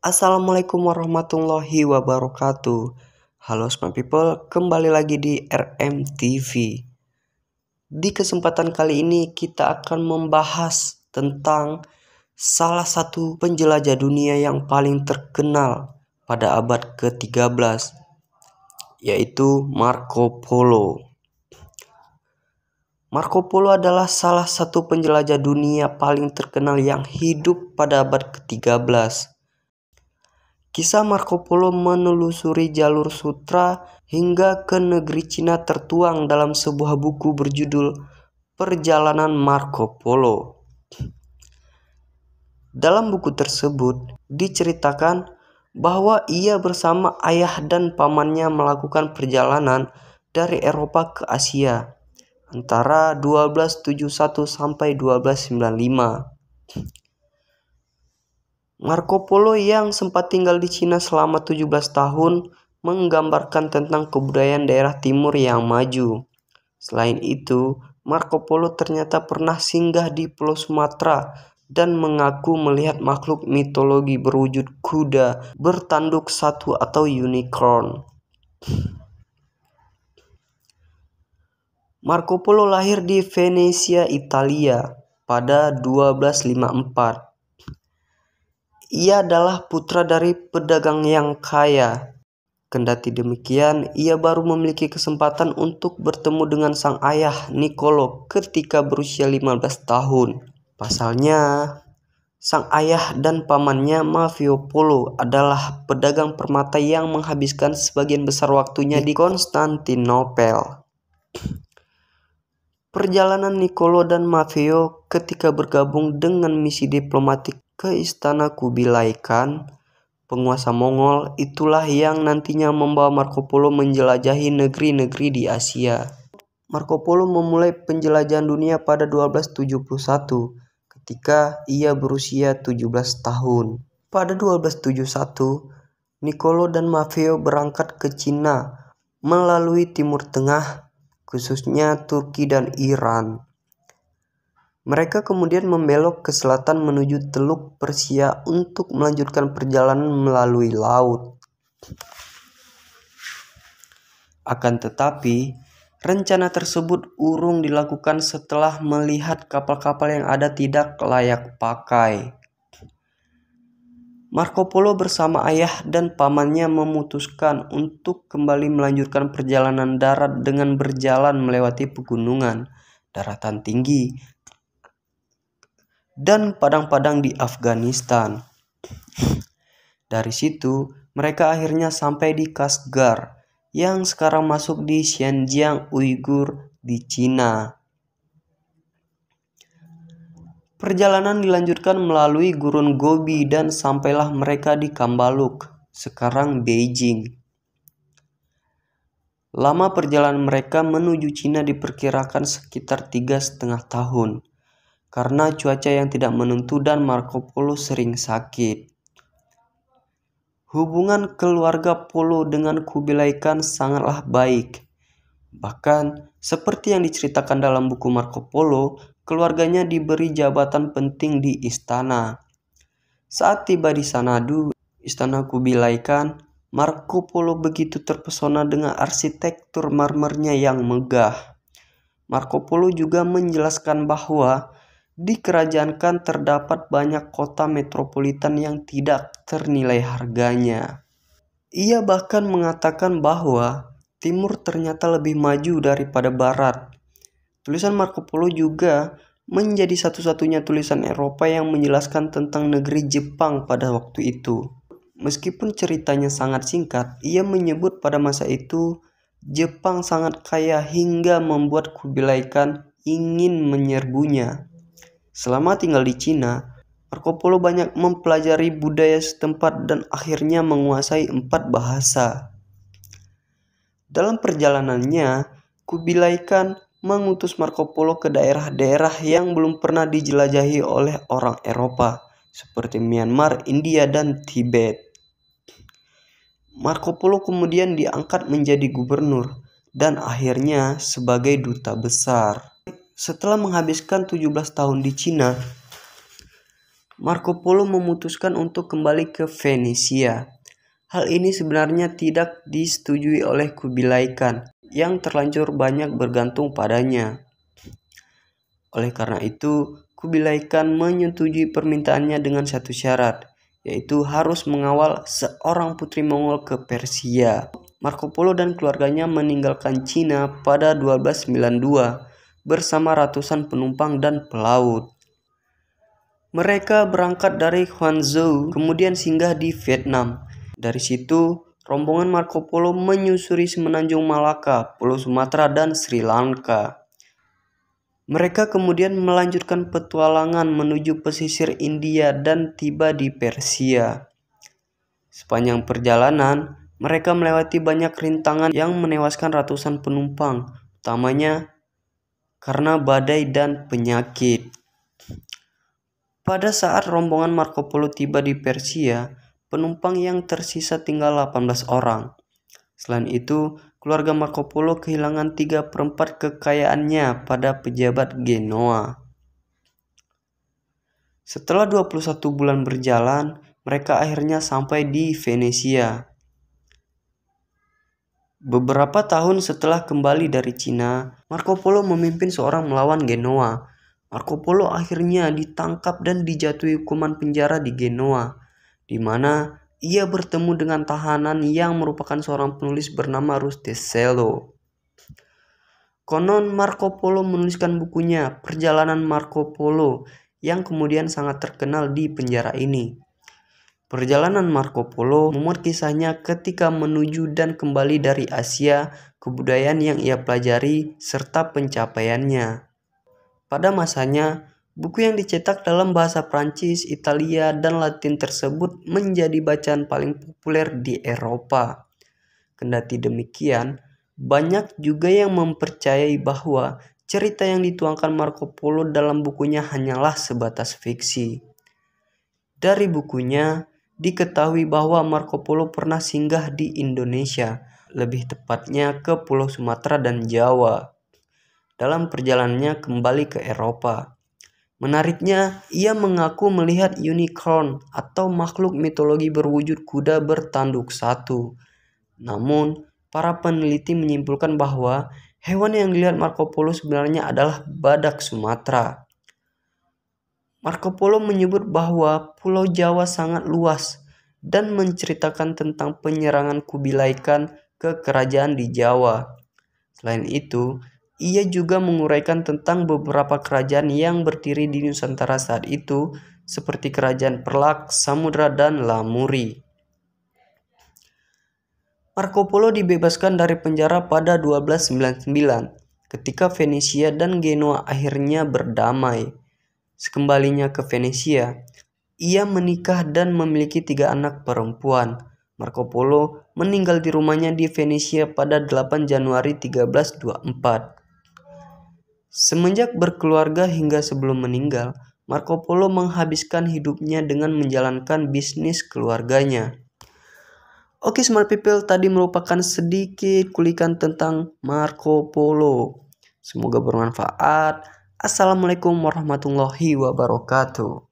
Assalamualaikum warahmatullahi wabarakatuh. Halo smart people, kembali lagi di RMTV. Di kesempatan kali ini kita akan membahas tentang salah satu penjelajah dunia yang paling terkenal pada abad ke-13, yaitu Marco Polo. Marco Polo adalah salah satu penjelajah dunia paling terkenal yang hidup pada abad ke-13. Kisah Marco Polo menelusuri jalur sutra hingga ke negeri Cina tertuang dalam sebuah buku berjudul Perjalanan Marco Polo. Dalam buku tersebut diceritakan bahwa ia bersama ayah dan pamannya melakukan perjalanan dari Eropa ke Asia antara 1271 sampai 1295. Marco Polo yang sempat tinggal di Cina selama 17 tahun menggambarkan tentang kebudayaan daerah timur yang maju. Selain itu, Marco Polo ternyata pernah singgah di Pulau Sumatera dan mengaku melihat makhluk mitologi berwujud kuda bertanduk satu atau unicorn. Marco Polo lahir di Venesia, Italia pada 1254. Ia adalah putra dari pedagang yang kaya. Kendati demikian, ia baru memiliki kesempatan untuk bertemu dengan sang ayah Niccolo ketika berusia 15 tahun. Pasalnya, sang ayah dan pamannya Mafio Polo adalah pedagang permata yang menghabiskan sebagian besar waktunya di Konstantinopel. Perjalanan Niccolo dan Mafio ketika bergabung dengan misi diplomatik ke istana Kubilai Khan, penguasa Mongol, itulah yang nantinya membawa Marco Polo menjelajahi negeri-negeri di Asia. Marco Polo memulai penjelajahan dunia pada 1271 ketika ia berusia 17 tahun. Pada 1271, Niccolo dan Mafio berangkat ke Cina melalui Timur Tengah, khususnya Turki dan Iran. Mereka kemudian membelok ke selatan menuju Teluk Persia untuk melanjutkan perjalanan melalui laut. Akan tetapi, rencana tersebut urung dilakukan setelah melihat kapal-kapal yang ada tidak layak pakai. Marco Polo bersama ayah dan pamannya memutuskan untuk kembali melanjutkan perjalanan darat dengan berjalan melewati pegunungan, daratan tinggi, dan padang-padang di Afghanistan. Dari situ, mereka akhirnya sampai di Kashgar, yang sekarang masuk di Xinjiang Uighur di Cina. Perjalanan dilanjutkan melalui gurun Gobi dan sampailah mereka di Kambaluk, sekarang Beijing. Lama perjalanan mereka menuju Cina diperkirakan sekitar 3,5 tahun. Karena cuaca yang tidak menentu dan Marco Polo sering sakit. Hubungan keluarga Polo dengan Kubilai Khan sangatlah baik. Bahkan, seperti yang diceritakan dalam buku Marco Polo, keluarganya diberi jabatan penting di istana. Saat tiba di Sanadu, istana Kubilai Khan, Marco Polo begitu terpesona dengan arsitektur marmernya yang megah. Marco Polo juga menjelaskan bahwa di kerajaan Khan terdapat banyak kota metropolitan yang tidak ternilai harganya. Ia bahkan mengatakan bahwa timur ternyata lebih maju daripada barat. Tulisan Marco Polo juga menjadi satu-satunya tulisan Eropa yang menjelaskan tentang negeri Jepang pada waktu itu. Meskipun ceritanya sangat singkat, ia menyebut pada masa itu Jepang sangat kaya hingga membuat Kubilai Khan ingin menyerbunya. Selama tinggal di Cina, Marco Polo banyak mempelajari budaya setempat dan akhirnya menguasai 4 bahasa. Dalam perjalanannya, Kubilai Khan mengutus Marco Polo ke daerah-daerah yang belum pernah dijelajahi oleh orang Eropa, seperti Myanmar, India, dan Tibet. Marco Polo kemudian diangkat menjadi gubernur dan akhirnya sebagai duta besar. Setelah menghabiskan 17 tahun di Cina, Marco Polo memutuskan untuk kembali ke Venesia. Hal ini sebenarnya tidak disetujui oleh Kubilai Khan yang terlanjur banyak bergantung padanya. Oleh karena itu, Kubilai Khan menyetujui permintaannya dengan satu syarat, yaitu harus mengawal seorang putri Mongol ke Persia. Marco Polo dan keluarganya meninggalkan Cina pada 1292 bersama ratusan penumpang dan pelaut. Mereka berangkat dari Guangzhou, kemudian singgah di Vietnam. Dari situ, rombongan Marco Polo menyusuri semenanjung Malaka, Pulau Sumatera, dan Sri Lanka. Mereka kemudian melanjutkan petualangan menuju pesisir India dan tiba di Persia. Sepanjang perjalanan, mereka melewati banyak rintangan yang menewaskan ratusan penumpang, utamanya karena badai dan penyakit. Pada saat rombongan Marco Polo tiba di Persia, penumpang yang tersisa tinggal 18 orang. Selain itu, keluarga Marco Polo kehilangan 3/4 kekayaannya pada pejabat Genoa. Setelah 21 bulan berjalan, mereka akhirnya sampai di Venesia. Beberapa tahun setelah kembali dari Cina, Marco Polo memimpin seorang melawan Genoa. Marco Polo akhirnya ditangkap dan dijatuhi hukuman penjara di Genoa, di mana ia bertemu dengan tahanan yang merupakan seorang penulis bernama Rustichello. Konon Marco Polo menuliskan bukunya Perjalanan Marco Polo yang kemudian sangat terkenal di penjara ini. Perjalanan Marco Polo memuat kisahnya ketika menuju dan kembali dari Asia, kebudayaan yang ia pelajari, serta pencapaiannya. Pada masanya, buku yang dicetak dalam bahasa Prancis, Italia, dan Latin tersebut menjadi bacaan paling populer di Eropa. Kendati demikian, banyak juga yang mempercayai bahwa cerita yang dituangkan Marco Polo dalam bukunya hanyalah sebatas fiksi. Dari bukunya, diketahui bahwa Marco Polo pernah singgah di Indonesia, lebih tepatnya ke Pulau Sumatera dan Jawa, dalam perjalanannya kembali ke Eropa. Menariknya, ia mengaku melihat unicorn atau makhluk mitologi berwujud kuda bertanduk satu. Namun, para peneliti menyimpulkan bahwa hewan yang dilihat Marco Polo sebenarnya adalah badak Sumatera. Marco Polo menyebut bahwa Pulau Jawa sangat luas dan menceritakan tentang penyerangan Kubilai Khan ke kerajaan di Jawa. Selain itu, ia juga menguraikan tentang beberapa kerajaan yang berdiri di Nusantara saat itu, seperti Kerajaan Perlak, Samudra, dan Lamuri. Marco Polo dibebaskan dari penjara pada 1299, ketika Venesia dan Genoa akhirnya berdamai. Sekembalinya ke Venesia, ia menikah dan memiliki 3 anak perempuan. Marco Polo meninggal di rumahnya di Venesia pada 8 Januari 1324. Semenjak berkeluarga hingga sebelum meninggal, Marco Polo menghabiskan hidupnya dengan menjalankan bisnis keluarganya. Oke smart people, tadi merupakan sedikit kulikan tentang Marco Polo. Semoga bermanfaat. Assalamualaikum warahmatullahi wabarakatuh.